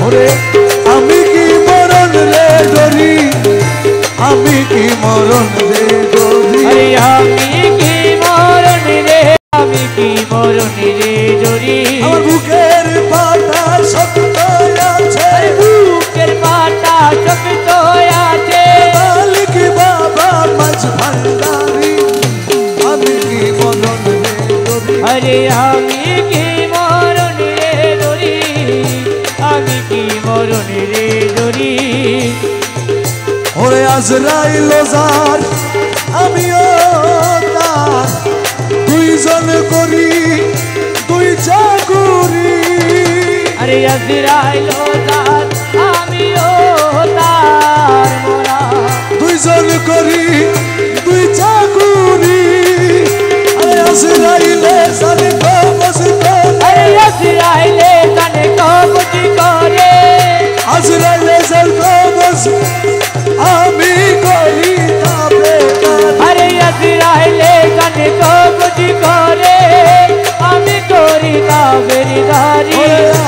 ওরে আমি কি মরণ রে ডরি আমি কি মরণ রে ডরি আরে আমি কি মরণ রে আমি কি মরণ রে ডরি আমার বুকের পাতা শক্ত আছে বুকের পাতা শক্ত আছে মালিক বাবা মাঝ ভান্ডারি আমি কি মরণ রে ডরি আরে আমি কি মরণ রে ডরি আমি কি মরণ রে ডরি ওরে আজরাইল যার আমিও তার দুইজন করি দুই চাকুরি আরে আজরাইল যার আমিও তার মোরা দুইজন করি দুই চাকুরি আরে আজরাইলে জানে কবজ করে আরে আজরাইলে জানে কবজ করে আজরাইলে জানে কবজ আমি করি তবে আরে আজরাইলে জানে কবজ করে আমি করি তাবেদারি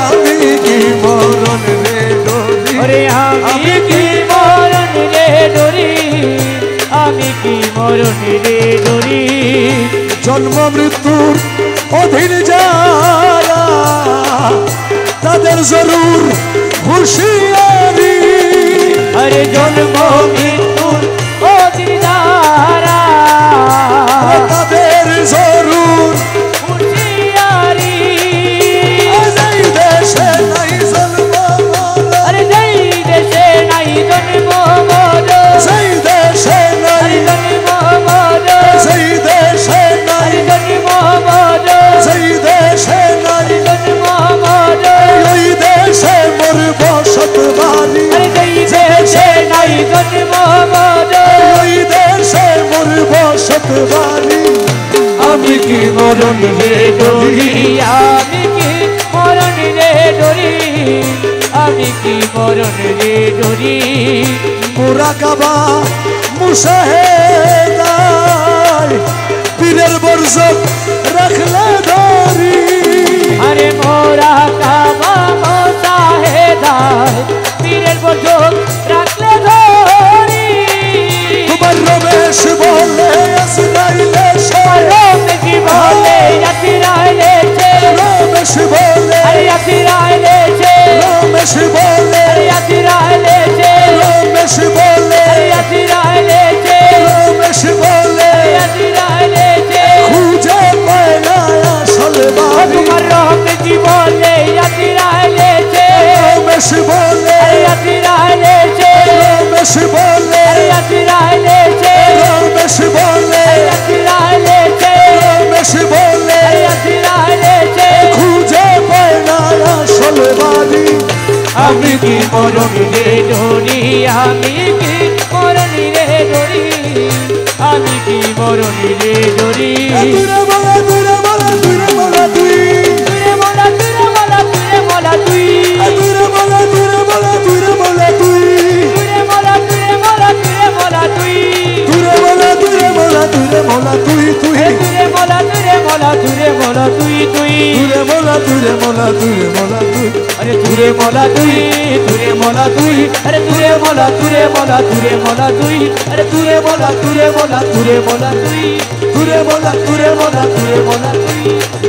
আমি কি মরণ রে ডরি আরে আমি কি মরণ রে ডরি আমি কি মরণ রে ডরি জন্ম মৃত্যুর অধীন যারা তাদের জরুর হুঁশিয়ারি আরে জন্ম মৃত্যুর অধিদারা তাদের জরুর হুঁশিয়ারি এই দেশে নাই জন্ম মরণ আরে যেই দেশে নাই জন্ম মরণ সেই দেশে নাই আরে জন্ম মরণ সেই দেশে নাই আরে জন্ম মরণ সেই দেশে নাই জন্ম মরণ ওই দেশে মোর বসত বাড়ি আরে যেই দেশে নাই জন্ম মরণ ওই দেশে মোর বসত বাড়ি আমি কি মরণ রে ডরি আমি কি মরণ রে ডরি আমি কি মরণ রে ডরি মুরাকাবা মুশাহেদাই পীরের বর্জক রাখলে ধরি আরে মোরা কাবা মোসাহেদায় পীরের বজক রাখলে ধরি তোমার রমেশ বলে আসরাইলে রমেশ বলে আতিরাইলে রমেশ বলে আরে আতিরাইলে রমেশ বলে আরে আতিরাইলে রমেশ বলে আরে আতিরাইলে রমেশ বলে আতিরাইলে খুঁজে পায় না আসল বাড়ি তোমার রমেশ বলে আতিরাইলে রমেশ বলে আতিরাইলে রমেশ বলে আতিরাইলে রমেশ বলে আতিরাইলে রমেশ বলে আতিরাইলে খুঁজে পায় না আসল বাড়ি আমি কি মরণ রে ডরি আমি কি মরণ রে ডরি আমি কি মরণ রে ডরি দূরে বলা দূরে বলা দূরে বলা তুই তুরে মোলা তুরে মোলা তুরে মোলা তুই দূরে বলা দূরে বলা দূরে বলা তুই তুরে মোলা তুরে মোলা তুরে মোলা তুই দূরে বলা দূরে বলা দূরে বলা তুই তুই তুরে মোলা তুরে মোলা তুরে মোলা তুই তুই দূরে বলা দূরে বলা দূরে বলা তুই अरे तुरे मोला तुई अरे तुरे मोला तुरे मोला तुरे मोला तुई अरे तुरे मोला तुरे मोला तुरे मोला तुई দূরে বলা দূরে বলা तुरे मोला तुई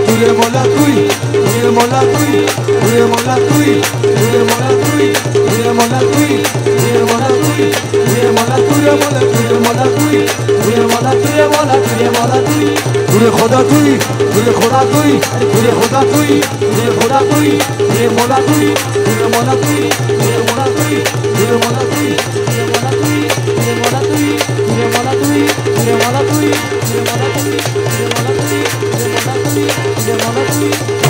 দূরে বলা তুই দূরে বলা তুই দূরে বলা তুই দূরে বলা তুই দূরে বলা তুই দূরে বলা তুই দূরে বলা দূরে বলা দূরে বলা তুই দূরে বলা দূরে বলা দূরে বলা তুই দূরে খোদা তুই দূরে খোদা তুই দূরে খোদা তুই দূরে খোদা তুই দূরে বলা তুই দূরে বলা তুই দূরে বলা তুই দূরে বলা তুই দূরে বলা তুই দূরে বলা তুই দূরে বলা তুই দূরে বলা তুই দূরে বলা তুই দূরে বলা তুই দূরে বলা তুই দূরে বলা তুই